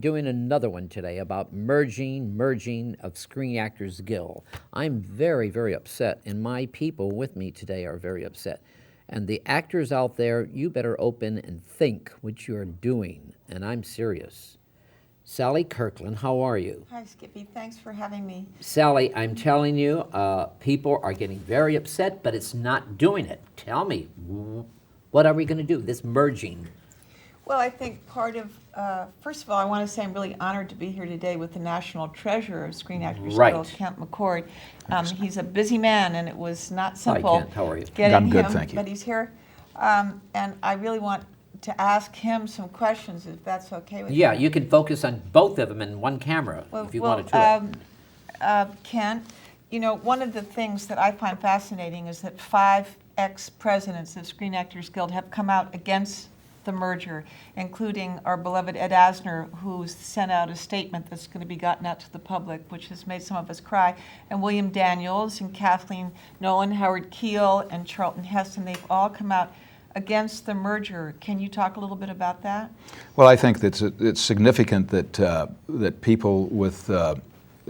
doing another one today about merging of Screen Actors Guild. I'm very, very upset, and my people with me today are very upset. And the actors out there, you better open and think what you're doing, and I'm serious. Sally Kirkland, how are you? Hi, Skippy. Thanks for having me. Sally, I'm telling you, people are getting very upset, but it's not doing it. Tell me, what are we going to do, this merging? Well, I think part of, first of all, I want to say I'm really honored to be here today with the National Treasurer of Screen Actors Guild, Kent McCord. He's a busy man, and it was not simple. Hi, Kent. How are you? I'm good, thank you. But he's here. And I really want to ask him some questions, if that's okay with you. Yeah, you can focus on both of them in one camera if you wanted to. Kent, you know, one of the things that I find fascinating is that 5 ex-presidents of Screen Actors Guild have come out against the merger, including our beloved Ed Asner, who's sent out a statement that's going to be gotten out to the public, which has made some of us cry, and William Daniels and Kathleen Nolan, Howard Keel, and Charlton Heston. They've all come out against the merger. Can you talk a little bit about that? Well, I think that it's significant that that people with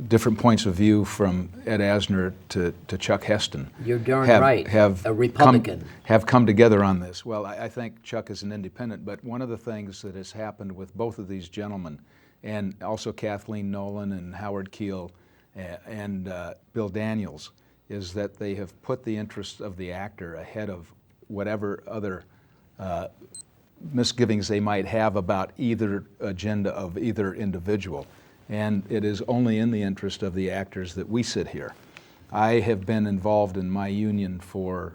different points of view, from Ed Asner to Chuck Heston, You're darn have, right, have a Republican. have come together on this. Well, I think Chuck is an independent, but one of the things that has happened with both of these gentlemen, and also Kathleen Nolan and Howard Keel and Bill Daniels, is that they have put the interests of the actor ahead of whatever other misgivings they might have about either agenda of either individual. And it is only in the interest of the actors that we sit here. I have been involved in my union for,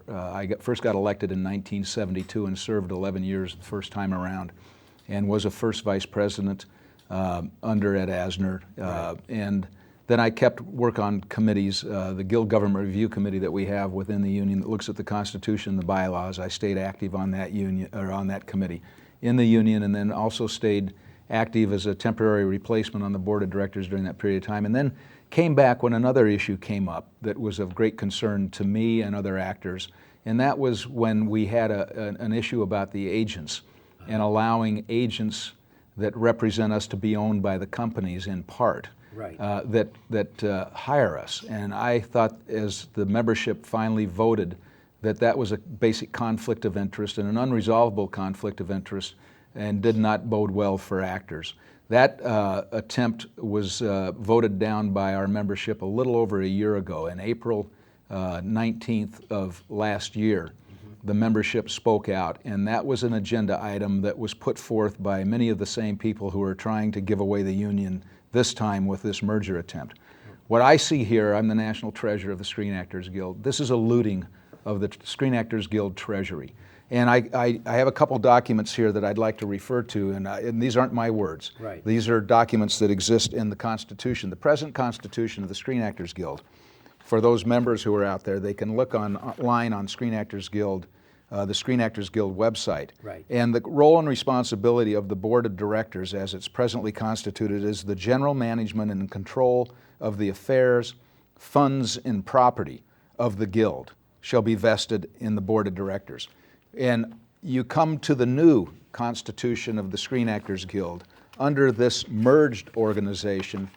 first got elected in 1972 and served 11 years the first time around, and was a first vice president under Ed Asner. And then I kept work on committees, the Guild Government Review Committee that we have within the union that looks at the Constitution and the bylaws. I stayed active on that union, or on that committee in the union, and then also stayed active as a temporary replacement on the board of directors during that period of time, and then came back when another issue came up that was of great concern to me and other actors, and that was when we had an issue about the agents and allowing agents that represent us to be owned by the companies in part. Right. That hire us. And I thought, as the membership finally voted, that was a basic conflict of interest and an unresolvable conflict of interest, and did not bode well for actors. That attempt was voted down by our membership a little over a year ago. In April 19th of last year, the membership spoke out, and that was an agenda item that was put forth by many of the same people who are trying to give away the union this time with this merger attempt. What I see here, I'm the National Treasurer of the Screen Actors Guild. This is a looting of the Screen Actors Guild treasury. And I have a couple documents here that I'd like to refer to, and these aren't my words. Right. These are documents that exist in the Constitution, the present Constitution of the Screen Actors Guild. For those members who are out there, they can look online on Screen Actors Guild, the Screen Actors Guild website. Right. And the role and responsibility of the Board of Directors, as it's presently constituted, is the general management and control of the affairs, funds, and property of the Guild shall be vested in the Board of Directors. And you come to the new Constitution of the Screen Actors Guild under this merged organization,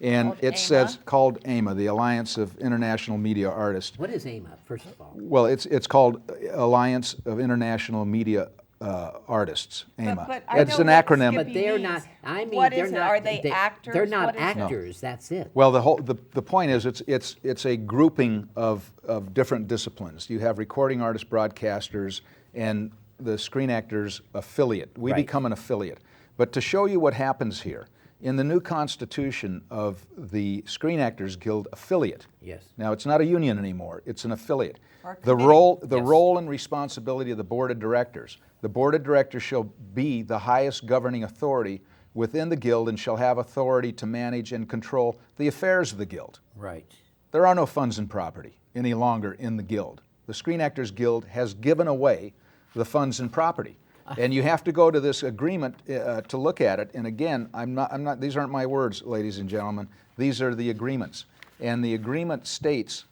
and called it AMA? says, called AMA, the Alliance of International Media Artists. What is AMA, first of all? Well, it's called Alliance of International Media Artists, AMA. But I It's know an what acronym. Skippy But they're means. not, I mean, What they're is it? not. Are they actors? They're not What is it? actors, that's it. Well, the point is it's a grouping of different disciplines. You have recording artists, broadcasters, and the Screen Actors affiliate. We Right. become an affiliate. But to show you what happens here, in the new constitution of the Screen Actors Guild affiliate, Yes. now it's not a union anymore, it's an affiliate. Or The committee. Yes. role and responsibility of the Board of Directors. The Board of Directors shall be the highest governing authority within the Guild and shall have authority to manage and control the affairs of the Guild. Right. There are no funds and property any longer in the Guild. The Screen Actors Guild has given away the funds and property. And you have to go to this agreement to look at it. And again, I'm not, these aren't my words, ladies and gentlemen. These are the agreements. And the agreement states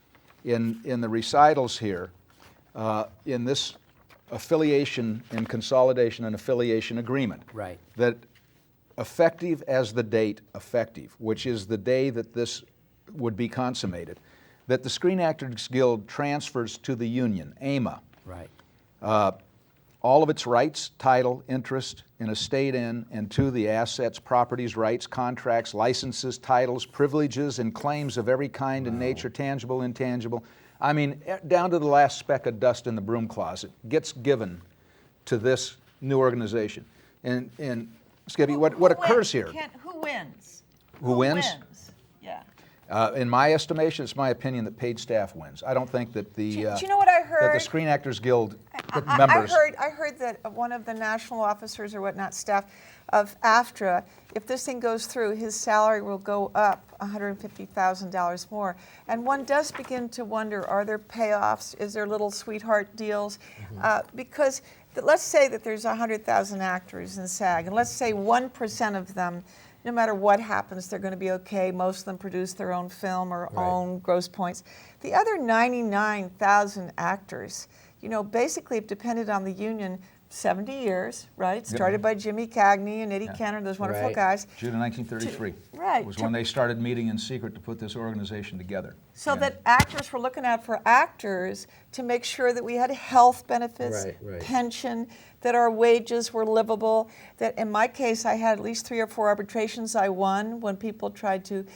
in the recitals here, in this affiliation and consolidation and affiliation agreement, Right. that effective as the date effective, which is the day that this would be consummated, that the Screen Actors Guild transfers to the union, AMA, Right. all of its rights, title, interest in, estate in, and to the assets, properties, rights, contracts, licenses, titles, privileges, and claims of every kind and nature, tangible, intangible. I mean, down to the last speck of dust in the broom closet gets given to this new organization. And Skippy, what occurs here? Who wins? Who wins? Yeah. In my estimation, it's my opinion that paid staff wins. I don't think that the Do you know what I heard? that the Screen Actors Guild members. I heard that one of the national officers or whatnot, staff of AFTRA, if this thing goes through, his salary will go up $150,000 more. And one does begin to wonder, are there payoffs? Is there little sweetheart deals? Because let's say that there's 100,000 actors in SAG, and let's say 1% of them, no matter what happens, they're going to be okay. Most of them produce their own film or own gross points. The other 99,000 actors, basically have depended on the union 70 years, right? Started by Jimmy Cagney and Eddie Kenner, those wonderful guys. June of 1933 Right. was when they started meeting in secret to put this organization together. So that actors were looking out for actors to make sure that we had health benefits, pension, that our wages were livable, that in my case I had at least 3 or 4 arbitrations I won when people tried to,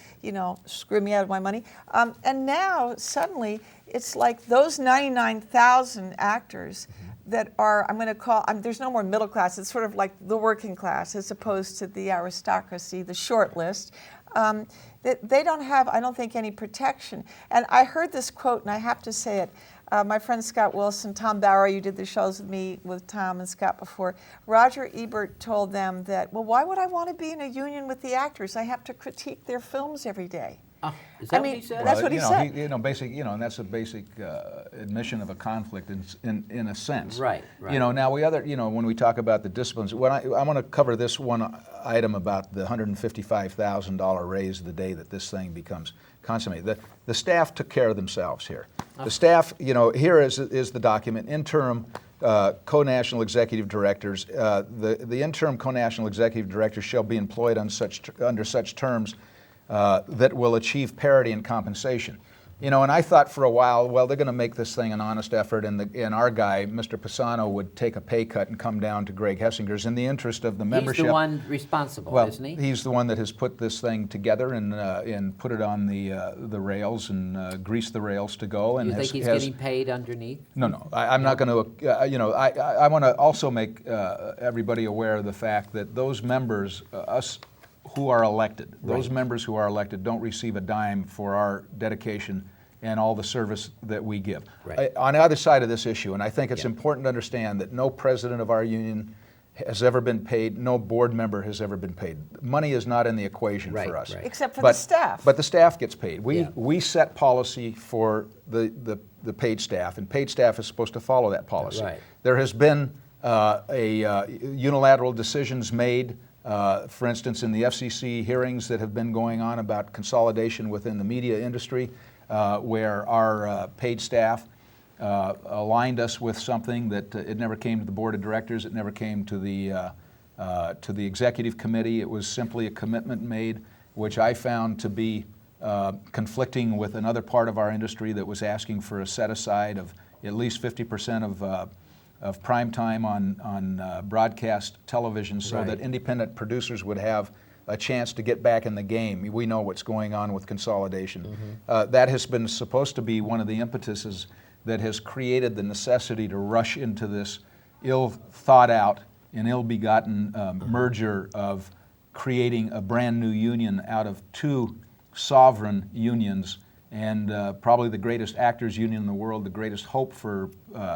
screw me out of my money. And now suddenly it's like those 99,000 actors that are, I'm going to call, there's no more middle class, it's sort of like the working class as opposed to the aristocracy, the short list. They don't have, I don't think, any protection. And I heard this quote, and I have to say it. My friend Scott Wilson, Tom Bauer, you did the shows with me, with Tom and Scott before. Roger Ebert told them that, well, why would I want to be in a union with the actors? I have to critique their films every day. Is that what he said? That's what he said. And that's a basic admission of a conflict in a sense. Right. Now when we talk about the disciplines, I want to cover this one item about the $155,000 raise the day that this thing becomes consummated. The staff took care of themselves here. The staff, here is the document, interim co-national executive directors. The interim co-national executive directors shall be employed under such terms that will achieve parity in compensation. And I thought for a while, well, they're going to make this thing an honest effort, and our guy, Mr. Pisano, would take a pay cut and come down to Greg Hessinger's in the interest of the membership. He's the one responsible, isn't he? He's the one that has put this thing together and put it on the rails and greased the rails to go. And you think he's getting paid underneath? No. I'm not going to. I want to also make everybody aware of the fact that those members, us who are elected, those members who are elected don't receive a dime for our dedication and all the service that we give. On the other side of this issue, and I think it's important to understand that no president of our union has ever been paid, no board member has ever been paid. Money is not in the equation for us. Except for the staff. But the staff gets paid. We set policy for the paid staff, and paid staff is supposed to follow that policy. There has been unilateral decisions made, for instance, in the FCC hearings that have been going on about consolidation within the media industry, where our paid staff aligned us with something that it never came to the board of directors, it never came to the executive committee. It was simply a commitment made, which I found to be conflicting with another part of our industry that was asking for a set aside of at least 50% of prime time on broadcast television, so that independent producers would have a chance to get back in the game. We know what's going on with consolidation. That has been supposed to be one of the impetuses that has created the necessity to rush into this ill-thought-out and ill-begotten merger of creating a brand new union out of 2 sovereign unions, and probably the greatest actors union in the world, the greatest hope for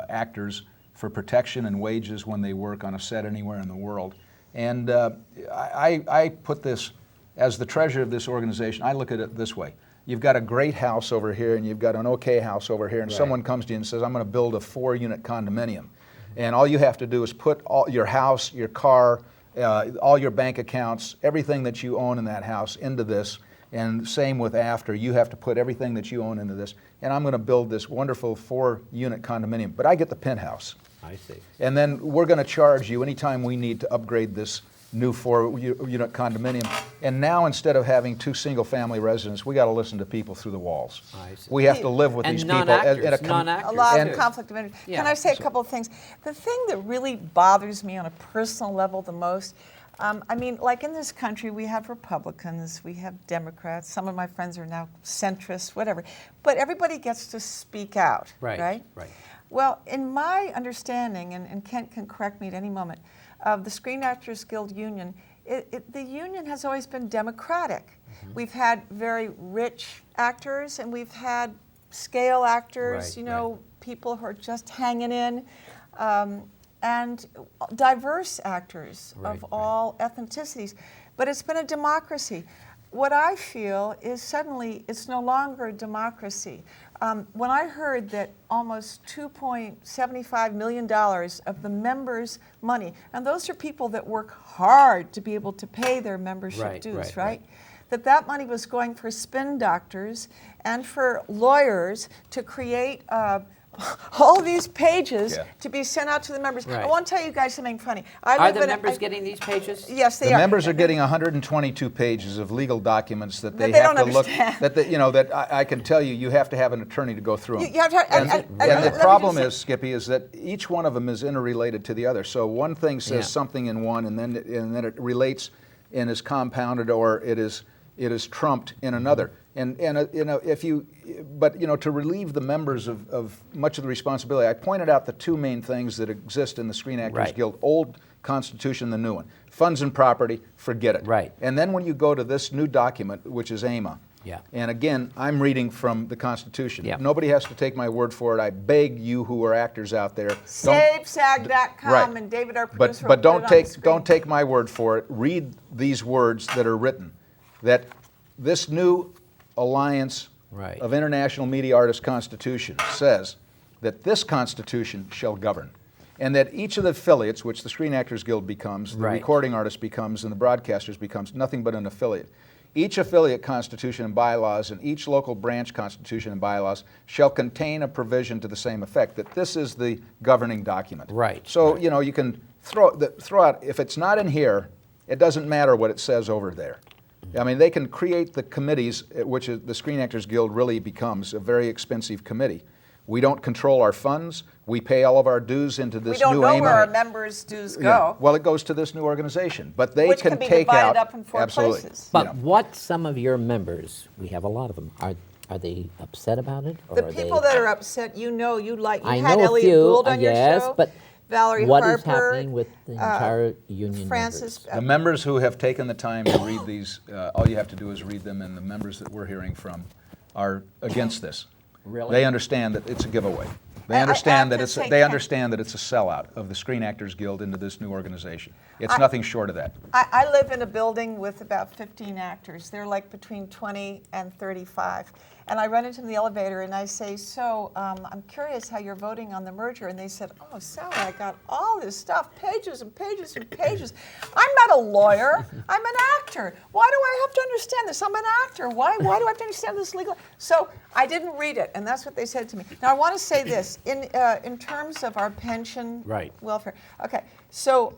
actors for protection and wages when they work on a set anywhere in the world. And I put this, as the treasurer of this organization, I look at it this way. You've got a great house over here and you've got an okay house over here, and someone comes to you and says, I'm going to build a 4-unit condominium. And all you have to do is put all your house, your car, all your bank accounts, everything that you own in that house into this. And same with after, you have to put everything that you own into this. And I'm going to build this wonderful 4-unit condominium, but I get the penthouse. I see. And then we're going to charge you anytime we need to upgrade this new 4-unit condominium. And now instead of having 2 single-family residents, we got to listen to people through the walls. I see. We have to live with And these people. non-actors, A non-actors. lot of too. conflict of interest. Yeah. Can I say a couple of things? The thing that really bothers me on a personal level the most, I mean, like in this country, we have Republicans, we have Democrats, some of my friends are now centrists, whatever, but everybody gets to speak out, right? Right. Well, in my understanding, and Kent can correct me at any moment, of the Screen Actors Guild Union, the union has always been democratic. Mm-hmm. We've had very rich actors, and we've had scale actors, Right, you know, people who are just hanging in, and diverse actors of all ethnicities. But it's been a democracy. What I feel is suddenly it's no longer a democracy. When I heard that almost $2.75 million of the members' money, and those are people that work hard to be able to pay their membership dues, right? That money was going for spin doctors and for lawyers to create all these pages to be sent out to the members. I want to tell you guys something funny. Are the members getting these pages? Yes, they are. The members are getting 122 pages of legal documents that they they have don't to look. understand. That they, you know, that I can tell you, you have to have an attorney to go through them. You have to, and let the me problem just is, Skippy, is that each one of them is interrelated to the other. So one thing says something in one, and then it relates and is compounded, or it is trumped in another. And you know, but you know, to relieve the members of much of the responsibility, I pointed out the 2 main things that exist in the Screen Actors Guild: old Constitution, the new one. Funds and property, forget it. Right. And then when you go to this new document, which is AMA, and again, I'm reading from the Constitution. Nobody has to take my word for it. I beg you who are actors out there. SaveSAG.com and David, our producer, But will put it on the screen. don't take my word for it. Read these words that are written. That this new Alliance of International Media Artists Constitution says that this Constitution shall govern, and that each of the affiliates, which the Screen Actors Guild becomes, the recording artist becomes, and the broadcasters becomes nothing but an affiliate. Each affiliate constitution and bylaws and each local branch constitution and bylaws shall contain a provision to the same effect, that this is the governing document. So, you know, you can throw out, if it's not in here, it doesn't matter what it says over there. I mean, they can create the committees, which the Screen Actors Guild really becomes a very expensive committee. We don't control our funds. We pay all of our dues into this new AMA. We don't know where our members' dues go. Well, it goes to this new organization, but they which can be take divided out up in 4 absolutely. places. But what some of your members, we have a lot of them, are they upset about it? Or The are people they, that are upset, you know, you I had know a Elliot few, Gould on your yes, show. but Valerie what Harper, is happening with the entire union Francis, members? The members who have taken the time to read these, all you have to do is read them, and the members that we're hearing from are against this. Really? They understand that it's a giveaway. They I understand have that to say, they Ken- understand that it's a sellout of the Screen Actors Guild into this new organization. It's nothing short of that. I live in a building with about 15 actors. They're like between 20 and 35. And I run into them in the elevator and I say, so I'm curious how you're voting on the merger. And they said, oh, Sally, I got all this stuff, pages and pages and pages. I'm not a lawyer. I'm an actor. Why do I have to understand this? I'm an actor. Why do I have to understand this legal? So I didn't read it, and that's what they said to me. Now I want to say this in terms of our pension welfare. Okay, so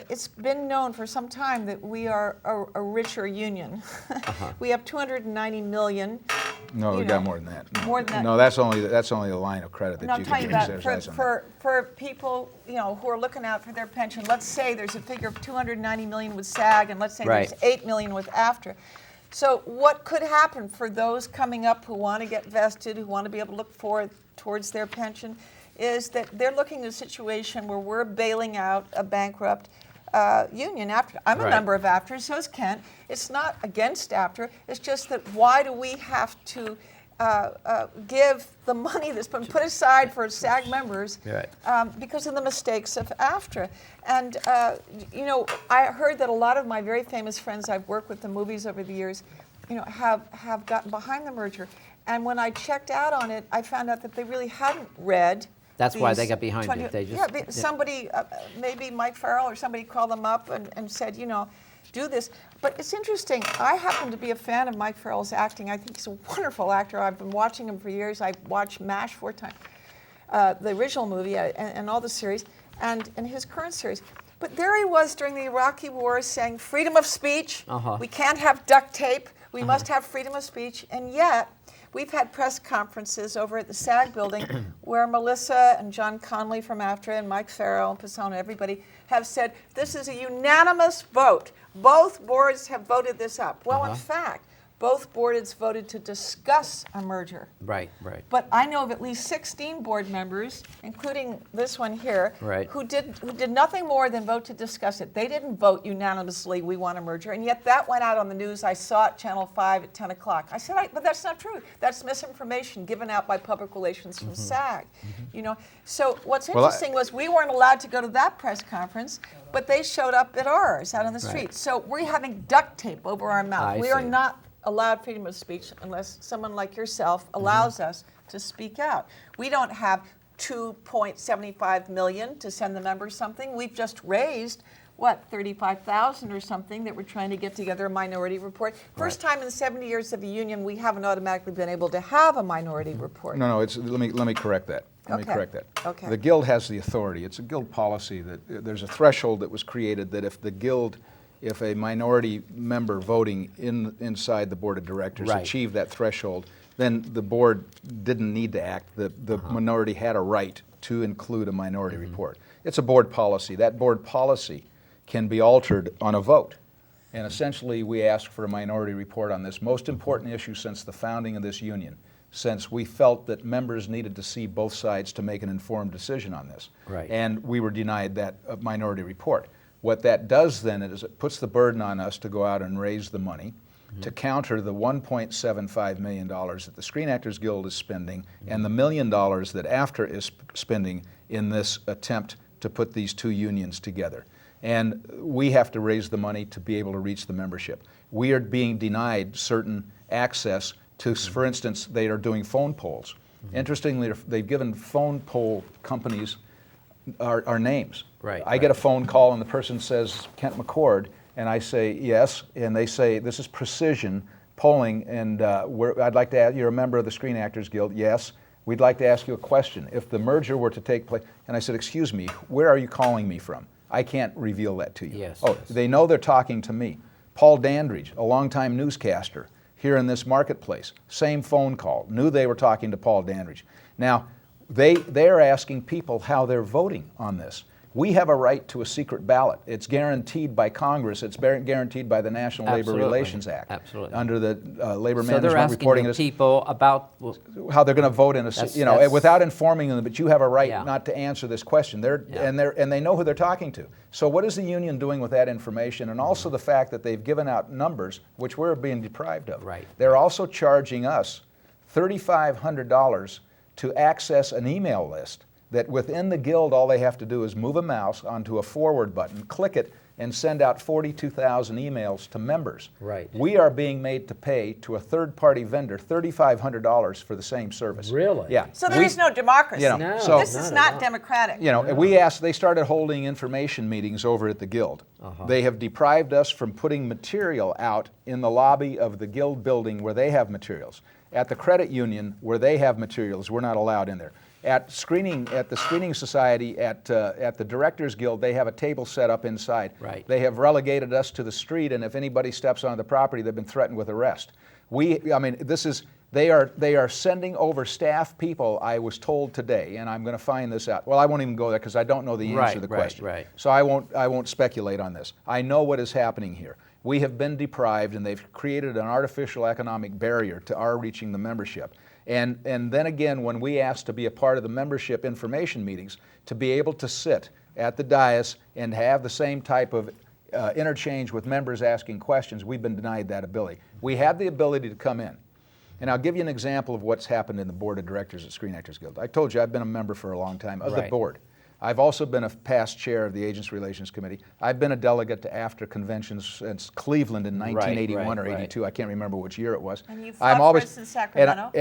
it's been known for some time that we are a richer union. We have 290 million. No, we got more than that. More than that. No, that's only a line of credit that No, I'm you talking can about exercise on. for people, you know, who are looking out for their pension. Let's say there's a figure of 290 million with SAG, and let's say there's 8 million with AFTRA. So what could happen for those coming up who want to get vested, who want to be able to look forward towards their pension, is that they're looking at a situation where we're bailing out a bankrupt union. AFTRA. I'm a member of AFTRA, so is Kent. It's not against AFTRA. It's just that why do we have to give the money that's been put aside for SAG members because of the mistakes of AFTRA? And, you know, I heard that a lot of my very famous friends I've worked with in movies over the years, you know, have gotten behind the merger. And when I checked out on it, I found out that they really hadn't read. That's why they got behind it. They just, somebody, maybe Mike Farrell or somebody called them up and said, you know, do this. But it's interesting. I happen to be a fan of Mike Farrell's acting. I think he's a wonderful actor. I've been watching him for years. I watched MASH 4 times, the original movie and all the series, and his current series. But there he was during the Iraqi war saying freedom of speech, Uh-huh. we can't have duct tape, we must have freedom of speech, and yet we've had press conferences over at the SAG building where Melissa and John Conley from AFTRA and Mike Farrell and Pisano, everybody, have said this is a unanimous vote. Both boards have voted this up. Well, in fact, both boards voted to discuss a merger. Right, right. But I know of at least 16 board members, including this one here, Right. who did nothing more than vote to discuss it. They didn't vote unanimously, we want a merger, and yet that went out on the news. I saw it, Channel 5 at 10 o'clock. I said, but that's not true. That's misinformation given out by public relations from SAG. You know, so what's interesting was we weren't allowed to go to that press conference, but they showed up at ours out on the street. So we're having duct tape over our mouth. I We are see. not allowed freedom of speech unless someone like yourself allows us to speak out. We don't have 2.75 million to send the members something. We've just raised, what, 35,000 or something that we're trying to get together a minority report. First time in 70 years of the union, we haven't automatically been able to have a minority report. No, let me correct that. Let me Okay. correct that. Okay. The Guild has the authority. It's a Guild policy that there's a threshold that was created that if a minority member voting inside the board of directors Right. achieved that threshold, then the board didn't need to act. The minority had a right to include a minority report. It's a board policy. That board policy can be altered on a vote. And essentially, we asked for a minority report on this most important issue since the founding of this union, since we felt that members needed to see both sides to make an informed decision on this. Right. And we were denied that minority report. What that does then is it puts the burden on us to go out and raise the money to counter the $1.75 million that the Screen Actors Guild is spending and the $1 million that AFTRA is spending in this attempt to put these two unions together. And we have to raise the money to be able to reach the membership. We are being denied certain access to, for instance, they are doing phone polls. Interestingly, they've given phone poll companies our names. Right, I get a phone call and the person says, Kent McCord, and I say, yes, and they say, this is Precision Polling, and I'd like to ask, you're a member of the Screen Actors Guild, yes. We'd like to ask you a question. If the merger were to take place, and I said, excuse me, where are you calling me from? I can't reveal that to you. Yes, oh, yes. They know they're talking to me. Paul Dandridge, a longtime newscaster here in this marketplace, same phone call, knew they were talking to Paul Dandridge. Now, they're asking people how they're voting on this. We have a right to a secret ballot. It's guaranteed by Congress. It's guaranteed by the National Labor Absolutely. Relations Act. Absolutely. Under the Labor So they're Management asking Reporting. the people about, well, How they're going to vote in a, That's- without informing them, but you have a right Yeah. not to answer this question. Yeah. And they know who they're talking to. So what is the union doing with that information? And also the fact that they've given out numbers, which we're being deprived of. Right. They're also charging us $3,500 to access an email list that within the Guild, all they have to do is move a mouse onto a forward button, click it, and send out 42,000 emails to members. Right. We are being made to pay to a third-party vendor $3,500 for the same service. Really? Yeah. So there is no democracy. You know, No, so This is not at not all. democratic. you know, we asked. They started holding information meetings over at the Guild. They have deprived us from putting material out in the lobby of the Guild building where they have materials. At the credit union where they have materials, we're not allowed in there. At the Screening Society, at the Directors Guild, they have a table set up inside. Right. They have relegated us to the street, and if anybody steps onto the property, they've been threatened with arrest. They are sending over staff people, I was told today, and I'm going to find this out. Well, I won't even go there because I don't know the answer to the question. Right. So I won't speculate on this. I know what is happening here. We have been deprived, and they've created an artificial economic barrier to our reaching the membership. And then again, when we asked to be a part of the membership information meetings, to be able to sit at the dais and have the same type of interchange with members asking questions, we've been denied that ability. We had the ability to come in. And I'll give you an example of what's happened in the board of directors at Screen Actors Guild. I told you I've been a member for a long time of the Right. board. I've also been a past chair of the Agents Relations Committee. I've been a delegate to AFTRA conventions since Cleveland in 1981 or right. 82. I can't remember which year it was. And you fought for us in Sacramento?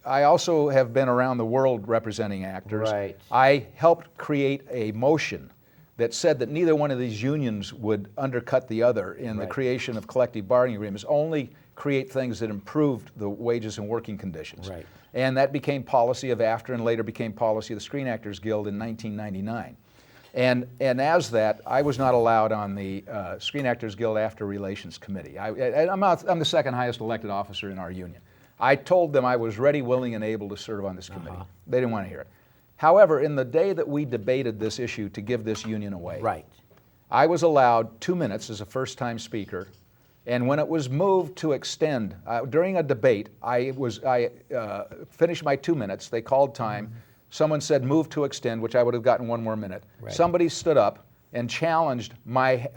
I also have been around the world representing actors. Right. I helped create a motion that said that neither one of these unions would undercut the other in the Right. creation of collective bargaining agreements, only create things that improved the wages and working conditions. Right. And that became policy of AFTRA and later became policy of the Screen Actors Guild in 1999. And as that, I was not allowed on the Screen Actors Guild After Relations Committee. I'm the second highest elected officer in our union. I told them I was ready, willing, and able to serve on this committee. They didn't want to hear it. However, in the day that we debated this issue to give this union away, Right. I was allowed 2 minutes as a first-time speaker, and when it was moved to extend, during a debate, I finished my 2 minutes, they called time, someone said move to extend, which I would have gotten 1 more minute. Right. Somebody stood up and challenged my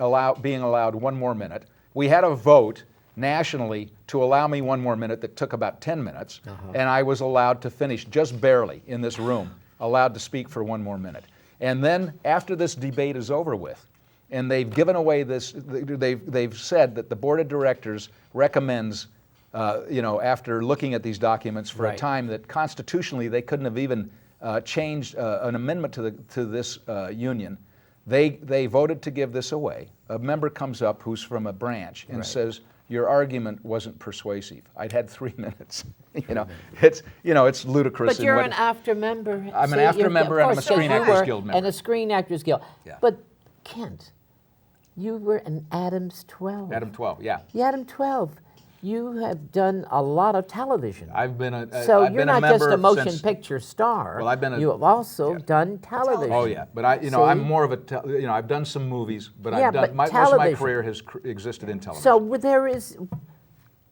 being allowed 1 more minute. We had a vote nationally to allow me 1 more minute that took about 10 minutes, and I was allowed to finish just barely in this room, allowed to speak for 1 more minute. And then after this debate is over with, and they've given away this, they've said that the board of directors recommends, after looking at these documents for a time that constitutionally they couldn't have even changed an amendment to this union. They voted to give this away. A member comes up who's from a branch and says, your argument wasn't persuasive. I'd had 3 minutes. It's ludicrous. But you're an after member. I'm an after member and I'm a Screen Actors Guild member. And a Screen Actors Guild. Yeah. But Kent, you were an Adams 12. Adam 12, yeah. The Adam 12. You have done a lot of television. I've been a So I've you're been a not just a member motion since- picture star. Well, I've been a- You have also done television. Oh yeah, but I'm See? more of a I've done some movies, but Yeah, I've done but most of my television. career has existed in television. So there is.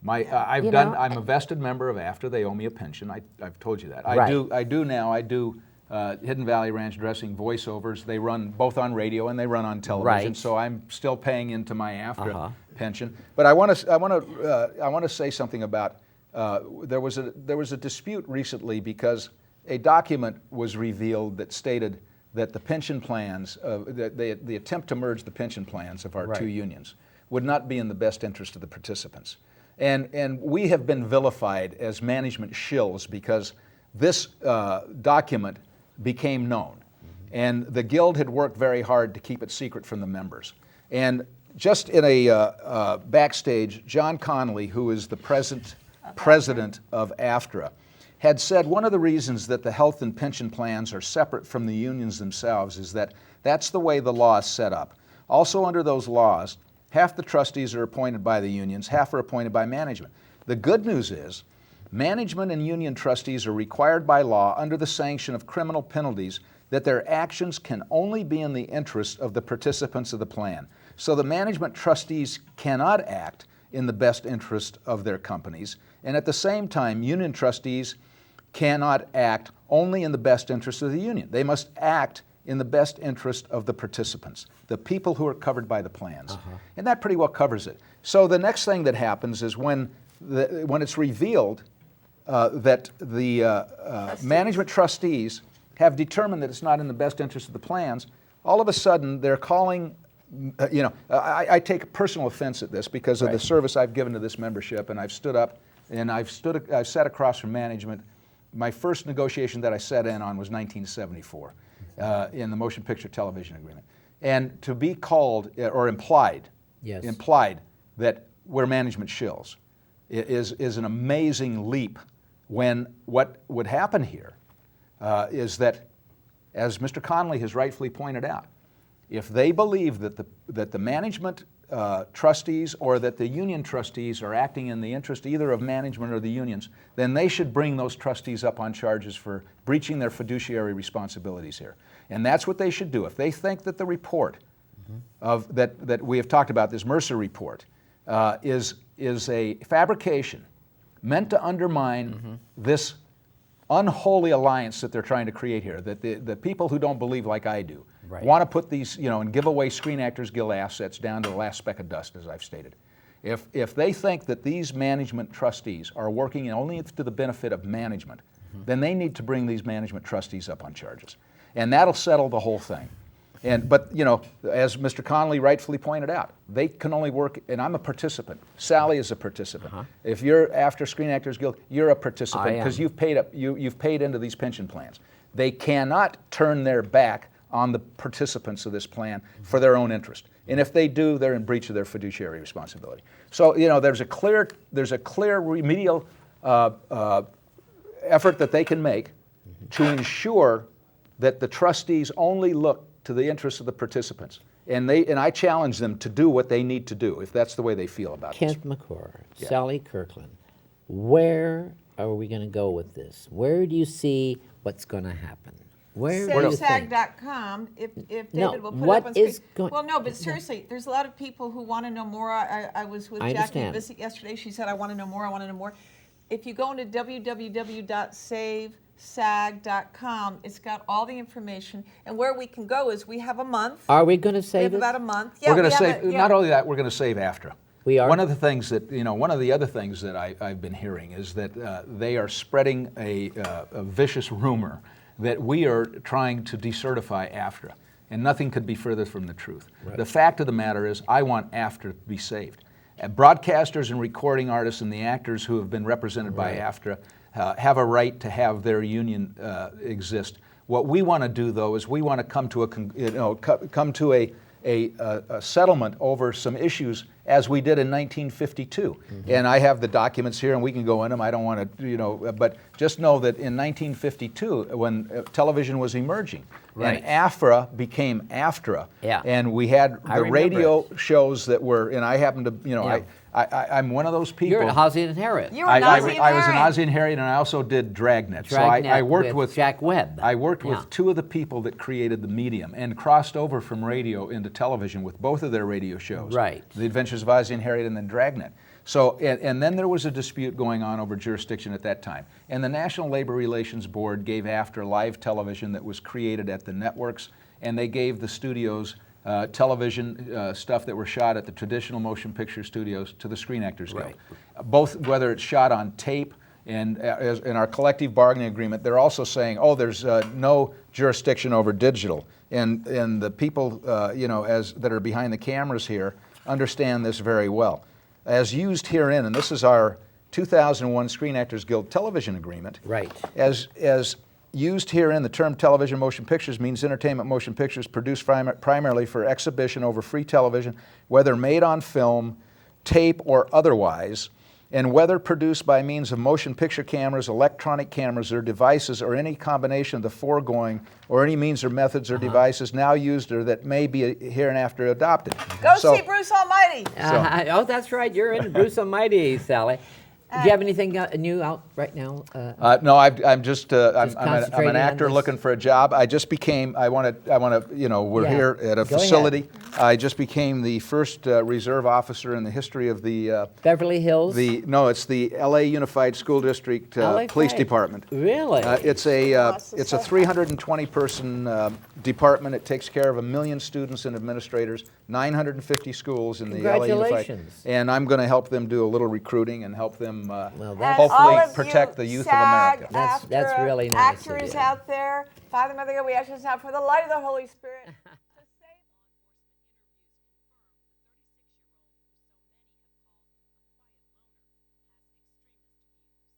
I've you done. know, I'm a vested member of AFTRA. They owe me a pension. I've told you that. Right. I do now. I do Hidden Valley Ranch dressing voiceovers. They run both on radio and they run on television. Right. So I'm still paying into my AFTRA pension. But I want to say something about there was a dispute recently because a document was revealed that stated that the pension plans, the attempt to merge the pension plans of our two unions would not be in the best interest of the participants. And we have been vilified as management shills because this document became known. And the Guild had worked very hard to keep it secret from the members. And just in a backstage, John Connolly, who is the present president of AFTRA, had said one of the reasons that the health and pension plans are separate from the unions themselves is that that's the way the law is set up. Also under those laws, half the trustees are appointed by the unions, half are appointed by management. The good news is management and union trustees are required by law under the sanction of criminal penalties that their actions can only be in the interest of the participants of the plan. So the management trustees cannot act in the best interest of their companies, and at the same time, union trustees cannot act only in the best interest of the union. They must act in the best interest of the participants, the people who are covered by the plans. And that pretty well covers it. So the next thing that happens is when it's revealed that the management trustees have determined that it's not in the best interest of the plans, all of a sudden they're calling, I take personal offense at this because of the service I've given to this membership, and I've stood up and I've sat across from management. My first negotiation that I sat in on was 1974 in the Motion Picture Television Agreement. And to be called or implied that we're management shills is an amazing leap, when what would happen here is that, as Mr. Connolly has rightfully pointed out, if they believe that the management trustees or that the union trustees are acting in the interest either of management or the unions, then they should bring those trustees up on charges for breaching their fiduciary responsibilities here. And that's what they should do. If they think that the report that we have talked about, this Mercer report, is a fabrication meant to undermine this unholy alliance that they're trying to create here, that the people who don't believe like I do want to put these, and give away Screen Actors Guild assets down to the last speck of dust, as I've stated. If they think that these management trustees are working only to the benefit of management, then they need to bring these management trustees up on charges. And that'll settle the whole thing. But as Mr. Connolly rightfully pointed out, they can only work, and I'm a participant. Sally is a participant. If you're after Screen Actors Guild, you're a participant because you've paid into these pension plans. They cannot turn their back on the participants of this plan for their own interest. And if they do, they're in breach of their fiduciary responsibility. So there's a clear remedial effort that they can make to ensure that the trustees only look to the interests of the participants. And I challenge them to do what they need to do, if that's the way they feel about this. Kent McClure, Sally Kirkland, where are we going to go with this? Where do you see what's going to happen? Where do you think? SaveSag.com, if No, David will put what it up on screen. is going- Well, no, but seriously, there's a lot of people who want to know more. I was with I Jackie understand. Bissett yesterday. She said, I want to know more, I want to know more. If you go into www.savesag.com, it's got all the information. And where we can go is we have a month. Are we going to We say have this? about a month. We're going we to have save, not only that, we're going to save AFTRA. We are? One of the things that, one of the other things that I've been hearing is that they are spreading a vicious rumor that we are trying to decertify AFTRA, and nothing could be further from the truth. Right. The fact of the matter is, I want AFTRA to be saved. Broadcasters and recording artists and the actors who have been represented by AFTRA have a right to have their union exist. What we want to do, though, is we want to come to a settlement over some issues as we did in 1952. And I have the documents here and we can go in them. I don't want to, but just know that in 1952, when television was emerging, Right. and AFRA became AFTRA, Yeah. and we had I the remember radio it. shows that were, and I happen to, Yeah. I'm one of those people. You're Ozzie and Harriet. You were I Ozzie and was an Harriet. Ozzie and Harriet, and I also did Dragnet. So Dragnet I worked with Jack Webb. I worked with Yeah. two of the people that created the medium and crossed over from radio into television with both of their radio shows. Right. The Adventures of Ozzie and Harriet and then Dragnet. So, and then there was a dispute going on over jurisdiction at that time. And the National Labor Relations Board gave AFTRA live television that was created at the networks, and they gave the studios television stuff that were shot at the traditional motion picture studios to the Screen Actors Guild. Right. Both, whether it's shot on tape, and as in our collective bargaining agreement, they're also saying, oh, there's no jurisdiction over digital. And the people, that are behind the cameras here understand this very well. As used herein, and this is our 2001 Screen Actors Guild television agreement. Right. As used herein, the term television motion pictures means entertainment motion pictures produced primarily for exhibition over free television, whether made on film, tape, or otherwise, and whether produced by means of motion picture cameras, electronic cameras, or devices, or any combination of the foregoing, or any means or methods or devices now used or that may be hereinafter adopted. Go So- see Bruce Almighty. Oh, that's right. You're in Bruce Almighty, Sally. Do you have anything new out right now? No, I'm just I'm an concentrating on actor this? looking for a job. I just became. I want to. We're Yeah. here at a Go facility. I just became the first reserve officer in the history of the. Beverly Hills? It's the LA Unified School District LA Police Fire. Department. Really? It's a 320 person department. It takes care of 1 million students and administrators, 950 schools in the LA Unified. Congratulations. And I'm going to help them do a little recruiting and help them Well, And that's- all hopefully of protect you the youth of SAG, America. That's AFTRA really nice of Actors you. out there, Father, Mother, God, we ask you now for the light of the Holy Spirit.